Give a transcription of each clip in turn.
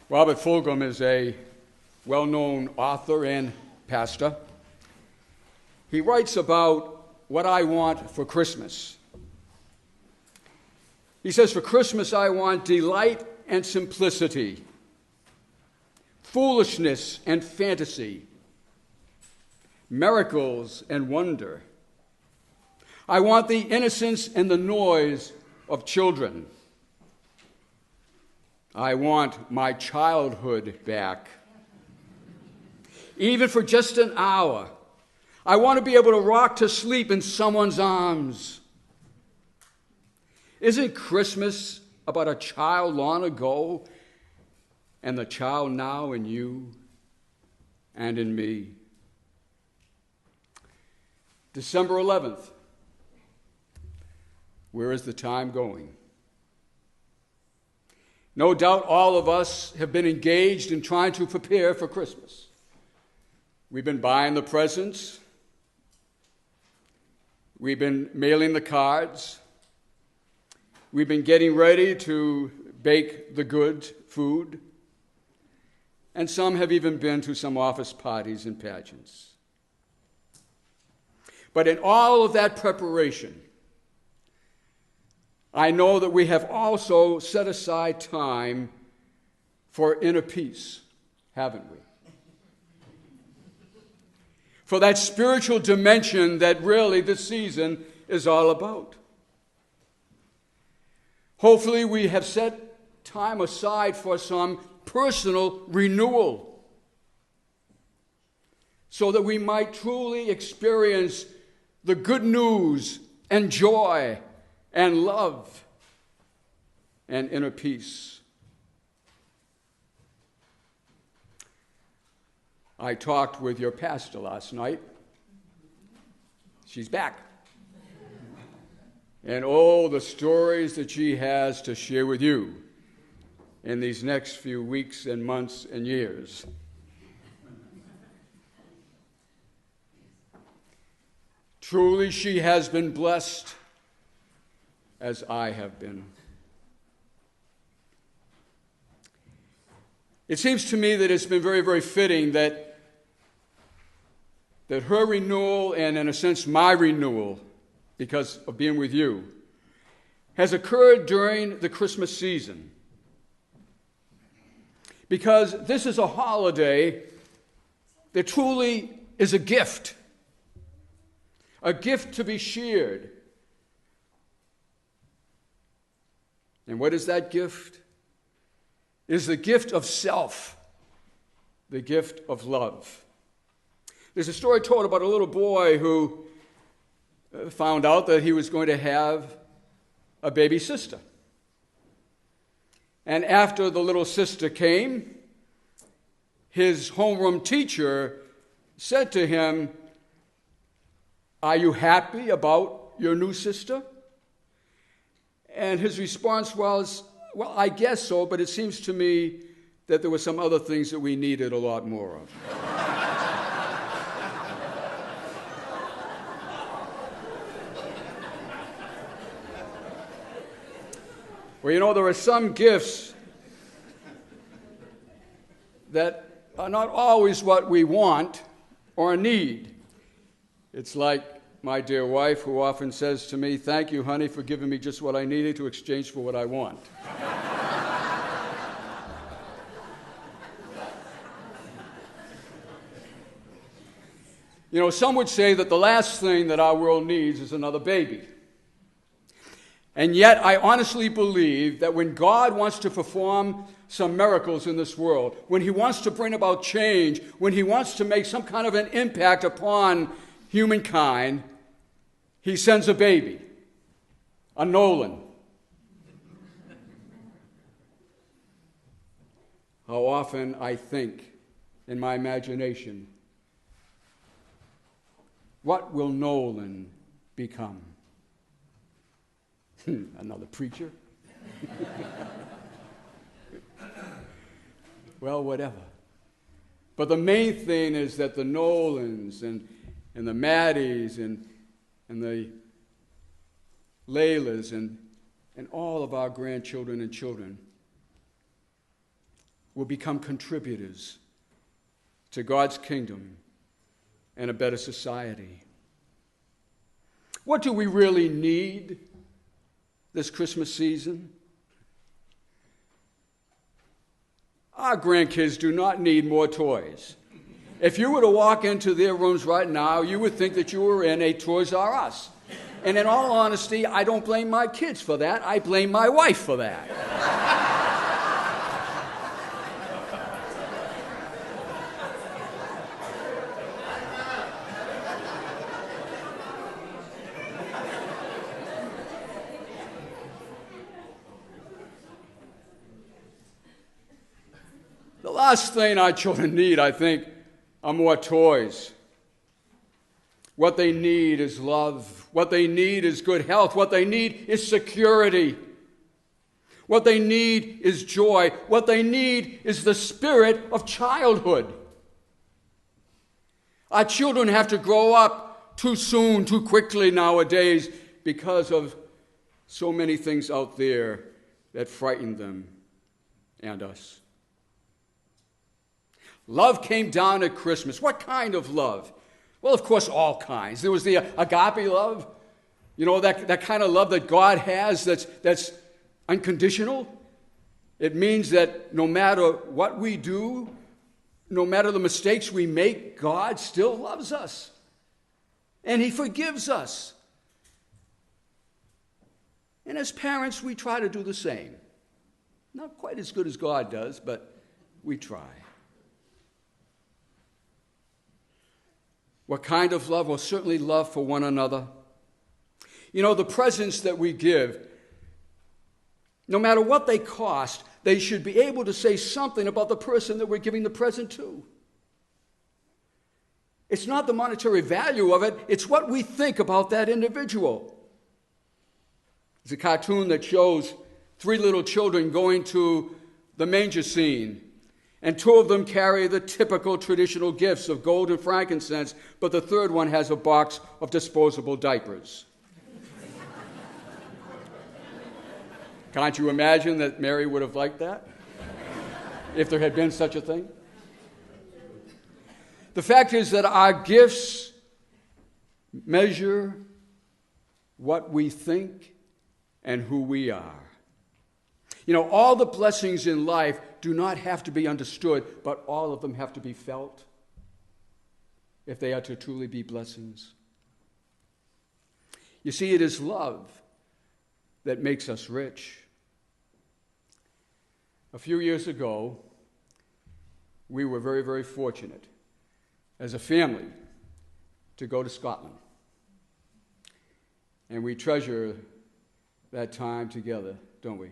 Robert Fulghum is a well-known author and pastor. He writes about what I want for Christmas. He says, for Christmas I want delight and simplicity, foolishness and fantasy, miracles and wonder. I want the innocence and the noise of children. I want my childhood back. Even for just an hour, I want to be able to rock to sleep in someone's arms. Isn't Christmas about a child long ago and the child now in you and in me? December 11th. Where is the time going? No doubt all of us have been engaged in trying to prepare for Christmas. We've been buying the presents. We've been mailing the cards. We've been getting ready to bake the good food. And some have even been to some office parties and pageants. But in all of that preparation, I know that we have also set aside time for inner peace, haven't we? For that spiritual dimension that really this season is all about. Hopefully we have set time aside for some personal renewal so that we might truly experience the good news and joy and love and inner peace. I talked with your pastor last night. She's back. And oh, the stories that she has to share with you in these next few weeks and months and years. Truly, she has been blessed as I have been. It seems to me that it's been very, very fitting that her renewal, and in a sense my renewal, because of being with you, has occurred during the Christmas season. Because this is a holiday that truly is a gift to be shared. And what is that gift? It is the gift of self, the gift of love. There's a story told about a little boy who found out that he was going to have a baby sister. And after the little sister came, his homeroom teacher said to him, "Are you happy about your new sister?" And his response was, "Well, I guess so, but it seems to me that there were some other things that we needed a lot more of." Well, you know, there are some gifts that are not always what we want or need. It's like my dear wife, who often says to me, "Thank you, honey, for giving me just what I needed to exchange for what I want." You know, some would say that the last thing that our world needs is another baby. And yet, I honestly believe that when God wants to perform some miracles in this world, when he wants to bring about change, when he wants to make some kind of an impact upon humankind, he sends a baby, a Nolan. How often I think in my imagination, what will Nolan become? Another preacher? Well, whatever. But the main thing is that the Nolans and the Maddies and the Laylas and all of our grandchildren and children will become contributors to God's kingdom and a better society. What do we really need this Christmas season? Our grandkids do not need more toys. If you were to walk into their rooms right now, you would think that you were in a Toys R Us. And in all honesty, I don't blame my kids for that. I blame my wife for that. The last thing our children need, I think, are more toys. What they need is love. What they need is good health. What they need is security. What they need is joy. What they need is the spirit of childhood. Our children have to grow up too soon, too quickly nowadays because of so many things out there that frighten them and us. Love came down at Christmas. What kind of love? Well, of course, all kinds. There was the agape love, that kind of love that God has that's unconditional. It means that no matter what we do, no matter the mistakes we make, God still loves us. And He forgives us. And as parents, we try to do the same. Not quite as good as God does, but we try. What kind of love? Well, certainly love for one another. The presents that we give, no matter what they cost, they should be able to say something about the person that we're giving the present to. It's not the monetary value of it, it's what we think about that individual. It's a cartoon that shows 3 little children going to the manger scene. And 2 of them carry the typical traditional gifts of gold and frankincense, but the third one has a box of disposable diapers. Can't you imagine that Mary would have liked that? If there had been such a thing? The fact is that our gifts measure what we think and who we are. All the blessings in life do not have to be understood, but all of them have to be felt if they are to truly be blessings. You see, it is love that makes us rich. A few years ago, we were very, very fortunate as a family to go to Scotland. And we treasure that time together, don't we?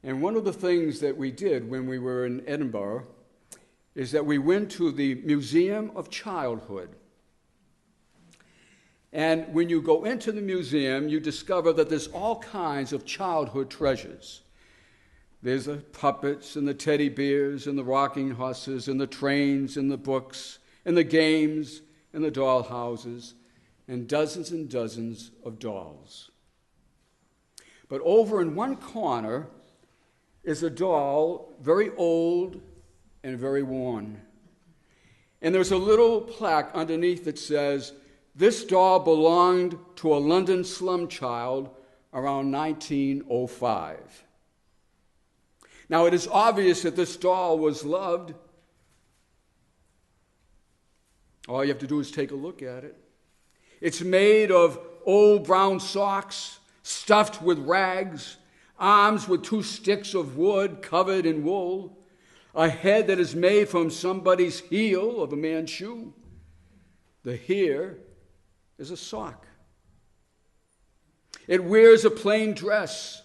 And one of the things that we did when we were in Edinburgh is that we went to the Museum of Childhood. And when you go into the museum, you discover that there's all kinds of childhood treasures. There's the puppets and the teddy bears and the rocking horses and the trains and the books and the games and the doll houses and dozens of dolls. But over in one corner is a doll, very old and very worn. And there's a little plaque underneath that says, "This doll belonged to a London slum child around 1905. Now, it is obvious that this doll was loved. All you have to do is take a look at it. It's made of old brown socks, stuffed with rags, arms with 2 sticks of wood covered in wool, a head that is made from somebody's heel of a man's shoe. The hair is a sock. It wears a plain dress,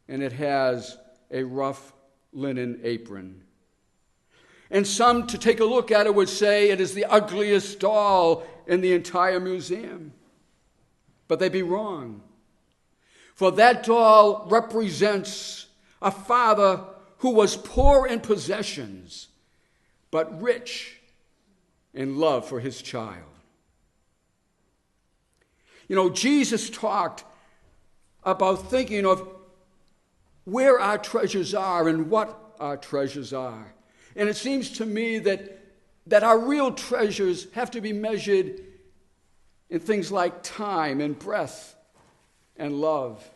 and it has a rough linen apron. And some, to take a look at it, would say it is the ugliest doll in the entire museum. But they'd be wrong. For that doll represents a father who was poor in possessions, but rich in love for his child. Jesus talked about thinking of where our treasures are and what our treasures are. And it seems to me that our real treasures have to be measured in things like time and breath and love.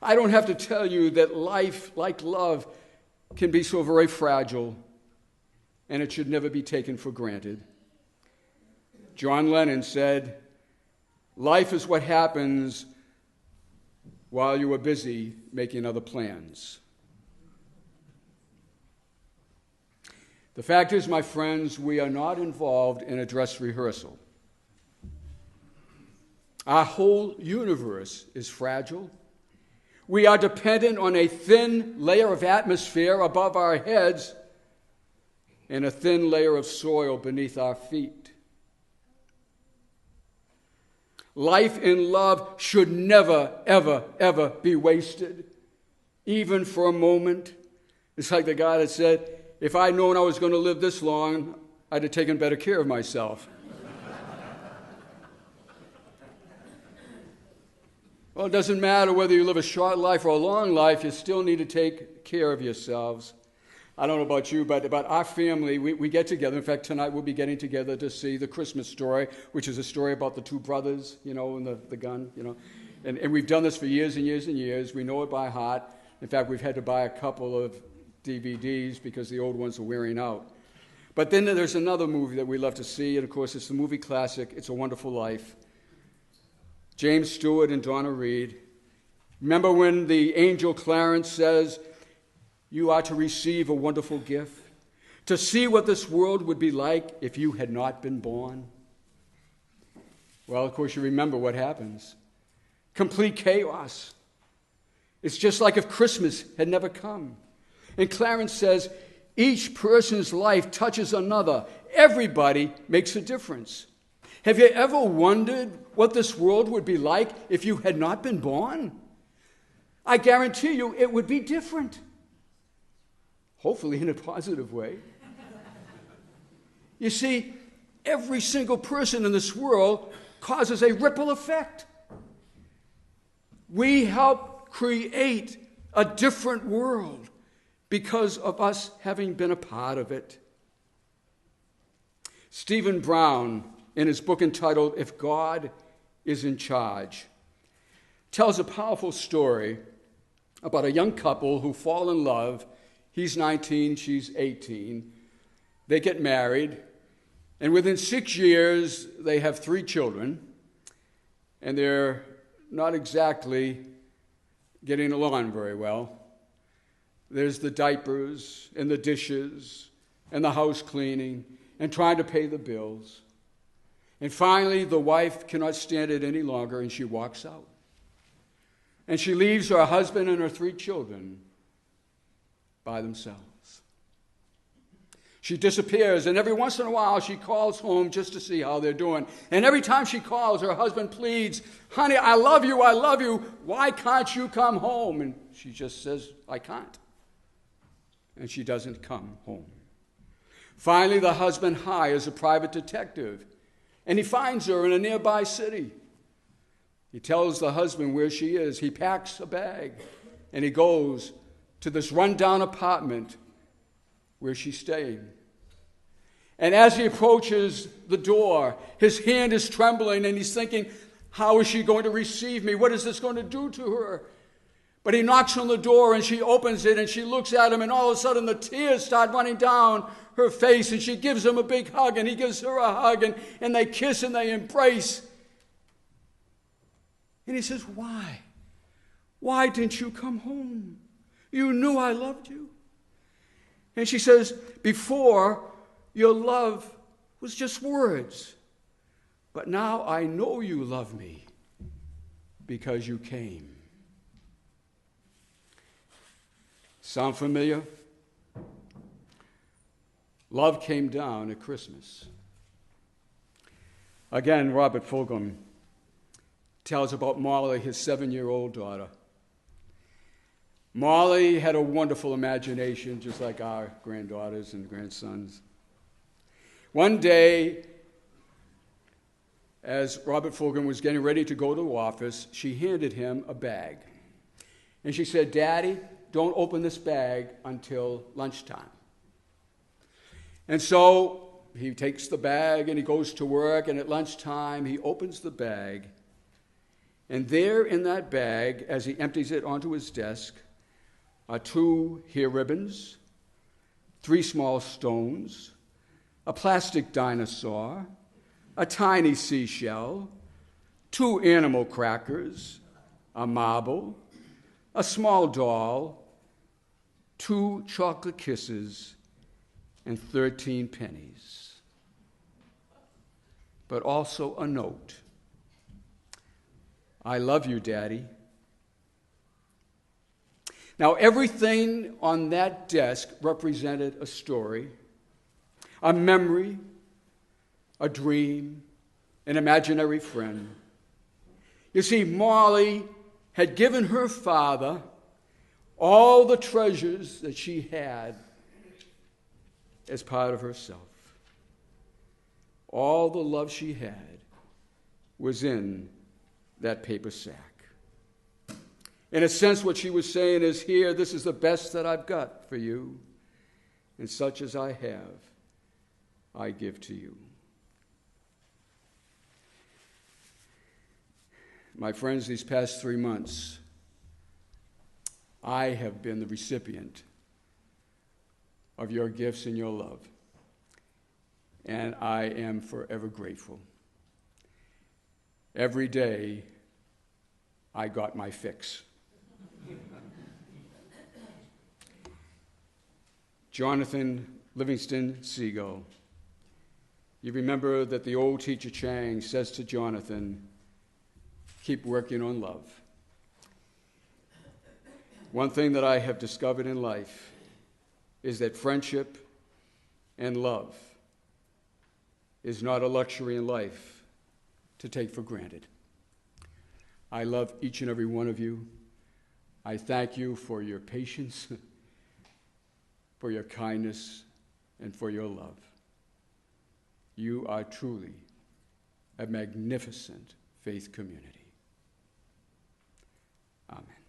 I don't have to tell you that life, like love, can be so very fragile, and it should never be taken for granted. John Lennon said, "Life is what happens while you are busy making other plans." The fact is, my friends, we are not involved in a dress rehearsal. Our whole universe is fragile. We are dependent on a thin layer of atmosphere above our heads and a thin layer of soil beneath our feet. Life in love should never, ever, ever be wasted, even for a moment. It's like the guy that said, "If I'd known I was going to live this long, I'd have taken better care of myself." Well, it doesn't matter whether you live a short life or a long life, you still need to take care of yourselves. I don't know about you, but about our family, we get together. In fact, tonight we'll be getting together to see The Christmas Story, which is a story about the two brothers, and the gun, And we've done this for years and years and years. We know it by heart. In fact, we've had to buy a couple of DVDs because the old ones are wearing out. But then there's another movie that we love to see, and of course it's the movie classic, It's a Wonderful Life. James Stewart and Donna Reed. Remember when the angel Clarence says, "You are to receive a wonderful gift, to see what this world would be like if you had not been born"? Well, of course, you remember what happens. Complete chaos. It's just like if Christmas had never come. And Clarence says, each person's life touches another. Everybody makes a difference. Have you ever wondered what this world would be like if you had not been born? I guarantee you it would be different. Hopefully in a positive way. You see, every single person in this world causes a ripple effect. We help create a different world because of us having been a part of it. Stephen Brown, in his book entitled "If God is in Charge," tells a powerful story about a young couple who fall in love. He's 19, she's 18. They get married, and within 6 years, they have 3 children, and they're not exactly getting along very well. There's the diapers and the dishes and the house cleaning and trying to pay the bills. And finally, the wife cannot stand it any longer, and she walks out. And she leaves her husband and her 3 children by themselves. She disappears, and every once in a while, she calls home just to see how they're doing. And every time she calls, her husband pleads, "Honey, I love you, I love you. Why can't you come home?" And she just says, "I can't." And she doesn't come home. Finally, the husband hires a private detective, and he finds her in a nearby city. He tells the husband where she is. He packs a bag, and he goes to this rundown apartment where she's staying. And as he approaches the door, his hand is trembling, and he's thinking, how is she going to receive me? What is this going to do to her? But he knocks on the door, and she opens it, and she looks at him, and all of a sudden the tears start running down her face, and she gives him a big hug, and he gives her a hug, and they kiss and they embrace. And he says, "Why? Why didn't you come home? You knew I loved you." And she says, "Before, your love was just words. But now I know you love me because you came." Sound familiar? Love came down at Christmas. Again, Robert Fulghum tells about Molly, his 7-year-old daughter. Molly had a wonderful imagination, just like our granddaughters and grandsons. One day, as Robert Fulghum was getting ready to go to the office, she handed him a bag. And she said, Daddy, don't open this bag until lunchtime. And so he takes the bag and he goes to work, and at lunchtime he opens the bag. And there in that bag, as he empties it onto his desk, are 2 hair ribbons, 3 small stones, a plastic dinosaur, a tiny seashell, 2 animal crackers, a marble, a small doll, 2 chocolate kisses, and 13 pennies. But also a note. I love you, Daddy. Now, everything on that desk represented a story, a memory, a dream, an imaginary friend. You see, Molly had given her father all the treasures that she had as part of herself. All the love she had was in that paper sack. In a sense, what she was saying is, here, this is the best that I've got for you, and such as I have, I give to you. My friends, these past 3 months, I have been the recipient of your gifts and your love, and I am forever grateful. Every day, I got my fix. Jonathan Livingston Seagull. You remember that the old teacher Chang says to Jonathan, keep working on love. One thing that I have discovered in life is that friendship and love is not a luxury in life to take for granted. I love each and every one of you. I thank you for your patience, for your kindness, and for your love. You are truly a magnificent faith community. Amen.